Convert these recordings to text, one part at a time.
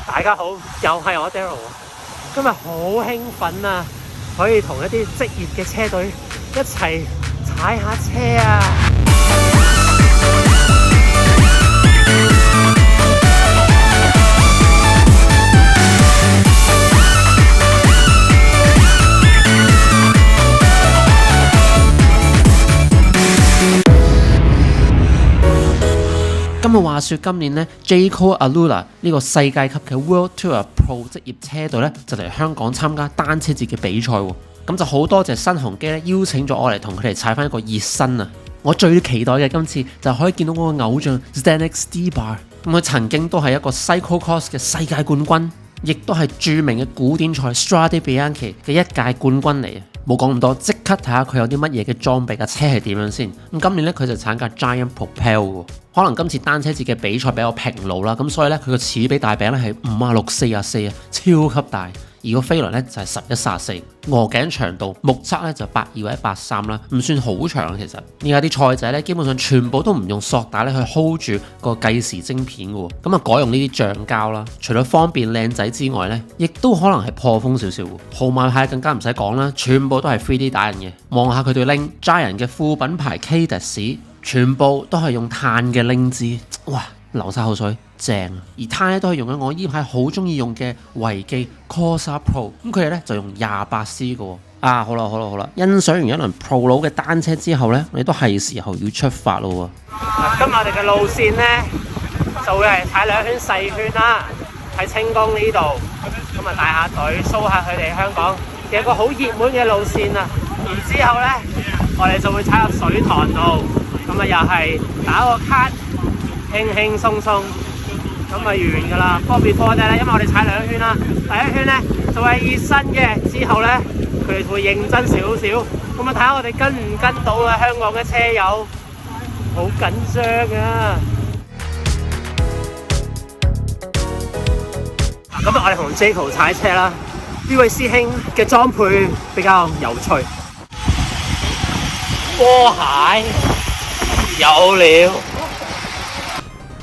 大家好，又係我 Daryl。今日好興奮啊，可以同一啲職業嘅車隊一齊踩下車啊！咁話說今年呢 Jayco Alula 呢個世界級嘅 World Tour Pro 職業車隊呢，就嚟香港參加單車節嘅比賽喎。咁就好多謝新鴻基咧邀請咗我嚟同佢哋踩翻一個熱身啊！我最期待嘅今次就可以見到我個偶像 Zdenek Stybar。咁佢曾經都係一個 Cyclocross 嘅世界冠軍，亦都係著名嘅古典賽 Strade Bianche 嘅一屆冠軍嚟啊！冇講咁多，即刻睇下佢有啲乜嘢嘅裝備，架車係點樣先。咁今年咧佢就踩架 Giant Propel 喎。可能今次單車節嘅比賽比較平路啦，咁所以咧佢個齒比大餅咧係56/44啊，超級大。而個飛輪咧就係11/44，鵝頸長度目測咧就82或者83啦，唔算好長其實。而家啲賽仔咧基本上全部都唔用索帶咧去 hold 住個計時晶片嘅喎，咁啊改用呢啲橡膠啦。除咗方便靚仔之外咧，亦都可能係破風少少喎。號碼牌更加唔使講啦，全部都係 3D 打印嘅。望下佢對拎 Giant 嘅副品牌 Cadus，全部都係用碳嘅拎枝，哇！流晒口水，正。而碳咧都係用緊我依排好中意用嘅維基 Corsa Pro， 咁佢哋咧就用28C 嘅喎。好啦，欣賞完一輪 Pro 佬嘅單車之後咧，我哋都係時候要出發咯喎。今日我哋嘅路線咧就會係踩2圈細圈啦，喺清宮呢度，咁啊帶下隊 show 下佢哋香港有一個好熱門嘅路線啊。然之後咧，我哋就會踩入水塘度，咁啊又係打個卡。輕輕鬆鬆咁咪完噶啦，方便貨仔咧，因為我哋踩2圈啦，第1圈咧就係熱身嘅，之後咧佢哋會認真少少，咁啊睇下我哋跟唔跟到啊！香港嘅車友好緊張啊！咁我哋同 Jayco 踩車啦，呢位師兄嘅裝配比較有趣，波鞋有料。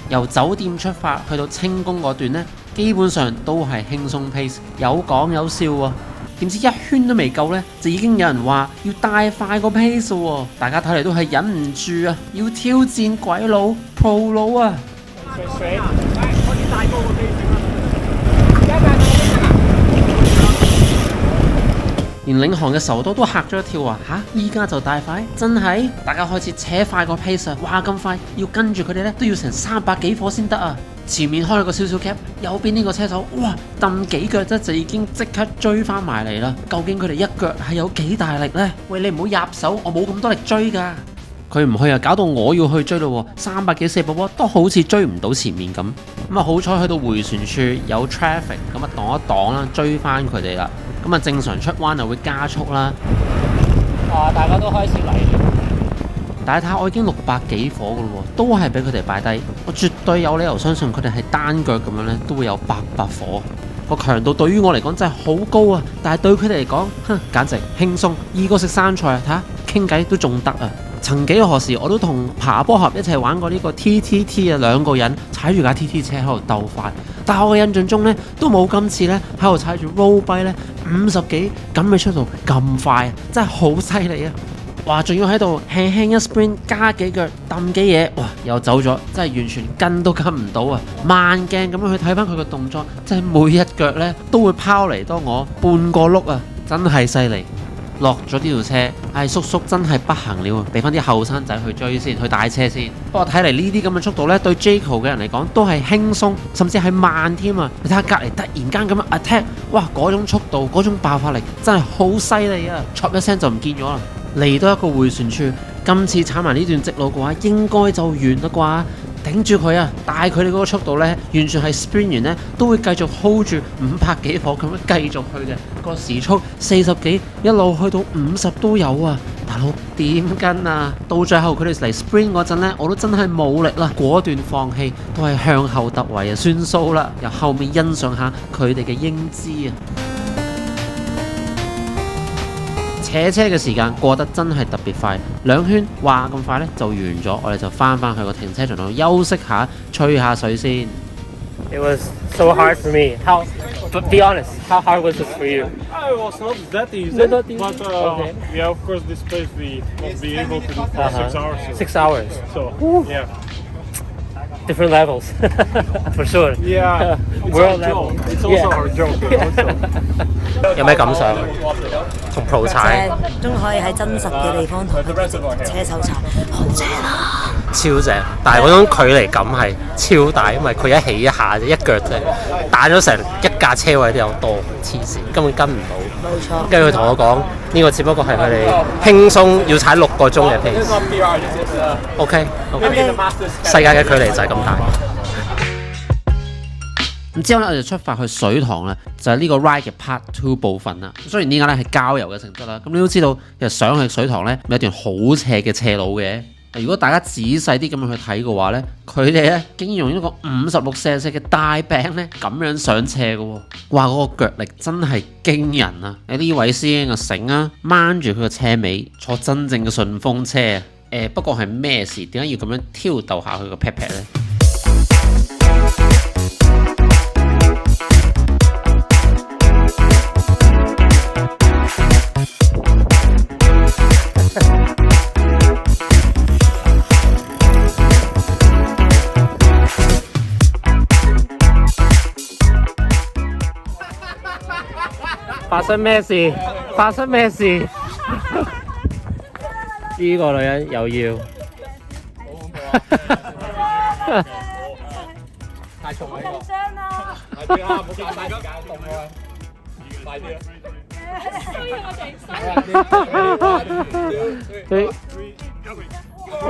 由酒店出發去到清宮嗰段呢，基本上都係輕鬆 pace， 有講有笑喎。點知1圈都未夠呢，就已經有人話要帶快個 pace 喎。大家睇嚟都係忍唔住啊，要挑戰鬼佬 Pro 佬啊！連領航嘅仇多都嚇咗一跳啊！依家就帶快，真係？大家開始扯快個 pace 啊！哇，咁快，要跟住佢哋咧都要成300幾火先得啊！前面開咗個少少 gap，右邊呢個車手，哇，蹬幾腳啫就已經即刻追翻埋嚟啦！究竟佢哋一腳係有幾大力呢？喂，你唔好入手，我冇咁多力追㗎。佢唔去啊，搞到我要去追咯喎！300幾400波都好似追唔到前面咁。咁啊，好彩去到迴旋處有 traffic，咁啊擋一擋啦，追翻佢哋啦。咁啊，正常出彎就會加速啦。大家都開始嚟。但係睇下我已經600幾火㗎咯喎，都係俾佢哋擺低。我絕對有理由相信佢哋係單腳咁樣咧，都會有800火。個強度對於我嚟講真係好高啊！但係對佢哋嚟講，簡直輕鬆。2個食生菜啊，睇下傾偈都仲得啊！曾幾何時我都同爬波俠一齊玩過呢個 TTT 啊，2個人踩住架 TT 車喺度鬥快，但係我嘅印象中呢，都冇今次呢喺度踩住 road bike 呢50幾咁嘅速度咁快，真係好犀利啊！哇，仲要喺度輕輕一 sprint 加幾腳揼幾嘢，哇又走咗，真係完全跟都跟唔到啊！慢鏡咁樣去睇翻佢個動作，真係每一腳呢都會拋嚟多我半個碌啊！真係犀利。落咗呢條車，叔叔真係不行了，俾翻啲後生仔去追先，去帶車先。不過睇嚟呢啲咁嘅速度呢，對 Jayco 嘅人嚟講都係輕鬆，甚至係慢添啊！你睇下隔離突然間咁樣 attack，哇！嗰種速度，嗰種爆發力真係好犀利啊！唰一聲就唔見咗啦。嚟到一個迴旋處，今次踩埋呢段直路嘅話，應該就完啦啩？頂住佢啊！帶佢哋嗰個速度呢，完全係 sprint 完呢都會繼續 hold 住500幾火咁樣繼續去嘅，個時速40幾，一路去到50都有啊！大佬點跟啊？到最後佢哋嚟 sprint 嗰陣呢，我都真係冇力啦，果斷放棄，都係向後突圍啊，算數啦！由後面欣賞下佢哋嘅英姿啊！騎車嘅時間過得真係特別快，2圈話咁快呢就完咗，我哋就翻去個停車場度休息下，吹下水先。It was so hard for me. But be honest, how hard was it for you? It was not that easy, Not easy. but Okay. yeah, of course, this place we won't be able to do for 6 hours. 6 hours. So yeah, Different levels, for sure. yeah, it's World our level. job. It's also our job. Also. 有咩感想？同 Pro 踩終可以喺真實嘅地方同佢哋車手踩，好正啊！超正，但係嗰種距離感係超大，因為佢一起一下啫，一腳啫，打咗成一架車位都有多，黐線，根本跟唔到。冇錯。跟住佢同我講，呢個只不過係佢哋輕鬆要踩6個鐘嘅 pace。OK， 世界嘅距離就係咁大。咁之後咧，我哋出發去水塘咧，就係呢個 ride 嘅 part 2部分啦。雖然呢家咧係郊遊嘅性質啦，咁你都知道，其實上去水塘咧有一段好斜嘅斜路嘅。如果大家仔細啲咁樣去睇嘅話咧，佢哋咧竟然用一個56cc嘅大餅咧咁樣上斜嘅喎，哇！嗰個腳力真係驚人啊！呢位師兄啊醒啊，掹住佢個車尾坐真正嘅順風車啊！不過係咩事？點解要咁樣挑逗下佢個 pat pat 咧？發生咩事？發生咩事？呢個女人又要太重啦！緊張啊！快啲啦，唔好嘥時間凍啊！快啲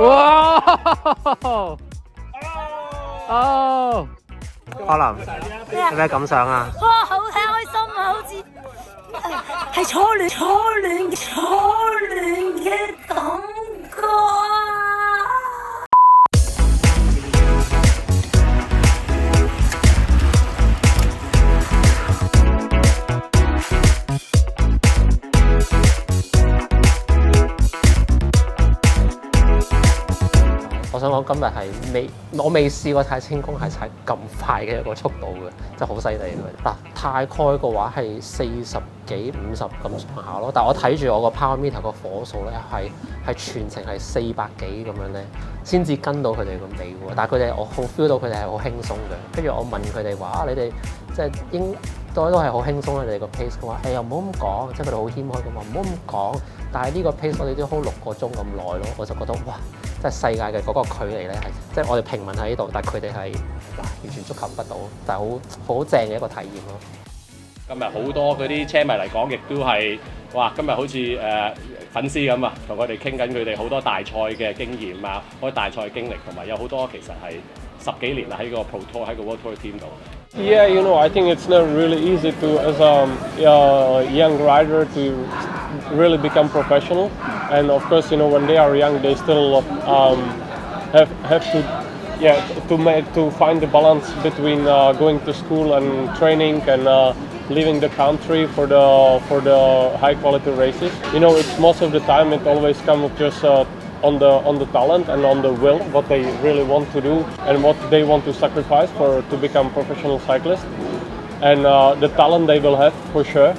啊！哇！哦，可能有咩感想啊？哇，好睇開心啊，好似係初戀嘅感覺啊！我想講今日係我未試過踩輕功係踩咁快嘅一個速度嘅，真係好犀利嘅。嗱，大概嘅話係40幾50咁上下咯，但係我睇住我個 power meter 個火數咧係全程係400幾咁樣咧，先至跟到佢哋個尾喎。但係佢哋我好 feel 到佢哋係好輕鬆嘅。跟住我問佢哋話你哋即係都係好輕鬆啊！你哋個 pace 嘅話，又唔好咁講，即係佢哋好謙虛咁話唔好咁講。但係呢個 pace 我哋都 hold 6個鐘咁耐咯，我就覺得哇！即係世界嘅嗰個距離咧，係即係我哋平民喺呢度，但係佢哋係完全觸及不到，但係好正嘅一個體驗咯。今日好多嗰啲車迷嚟講，亦都係哇！今日好似粉絲咁啊，同佢哋傾緊佢哋好多大賽嘅經驗啊，好多大賽經歷，同埋有好多其實係10幾年啦喺個 Pro Tour 喺個 World Tour team 度。Yeah, I think it's not really easy to, as a young rider, to really become professional. And of course, when they are young, they still have to find the balance between going to school and training and leaving the country for the high quality races. It's most of the time it always comes just on the talent and on the will, what they really want to do and what they want to sacrifice to become professional cyclists. And the talent they will have for sure,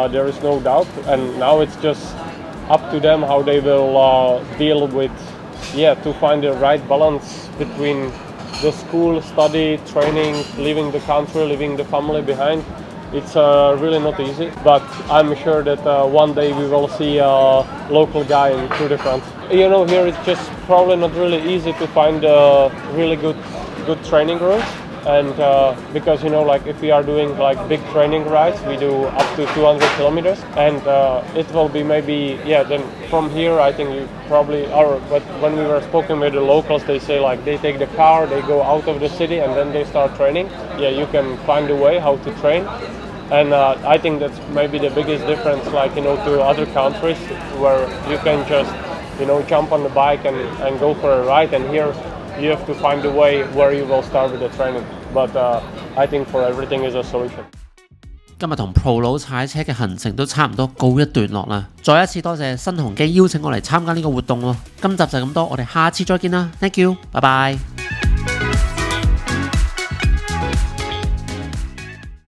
there is no doubt. And now it's just up to them how they will deal with, to find the right balance between the school, study, training, leaving the country, leaving the family behind. It's really not easy, but I'm sure that one day we will see a local guy in Tour de France. Here it's just probably not really easy to find really good training routes, and because like if we are doing like big training rides, we do up to 200 kilometers, and it will be maybe then from here I think you probably are. But when we were speaking with the locals, they say like they take the car, they go out of the city, and then they start training. Yeah, you can find a way how to train. And I think that's maybe the biggest difference, to other countries where you can just, jump on the bike and go for a ride. And here you have to find a way where you will start with the training. But I think for everything is a solution. 今日同 Pro 佬踩車嘅行程都差唔多告一段落啦。再一次多謝新鴻基邀請我嚟參加呢個活動喎。今集就咁多，我哋下次再見啦。Thank you，拜拜。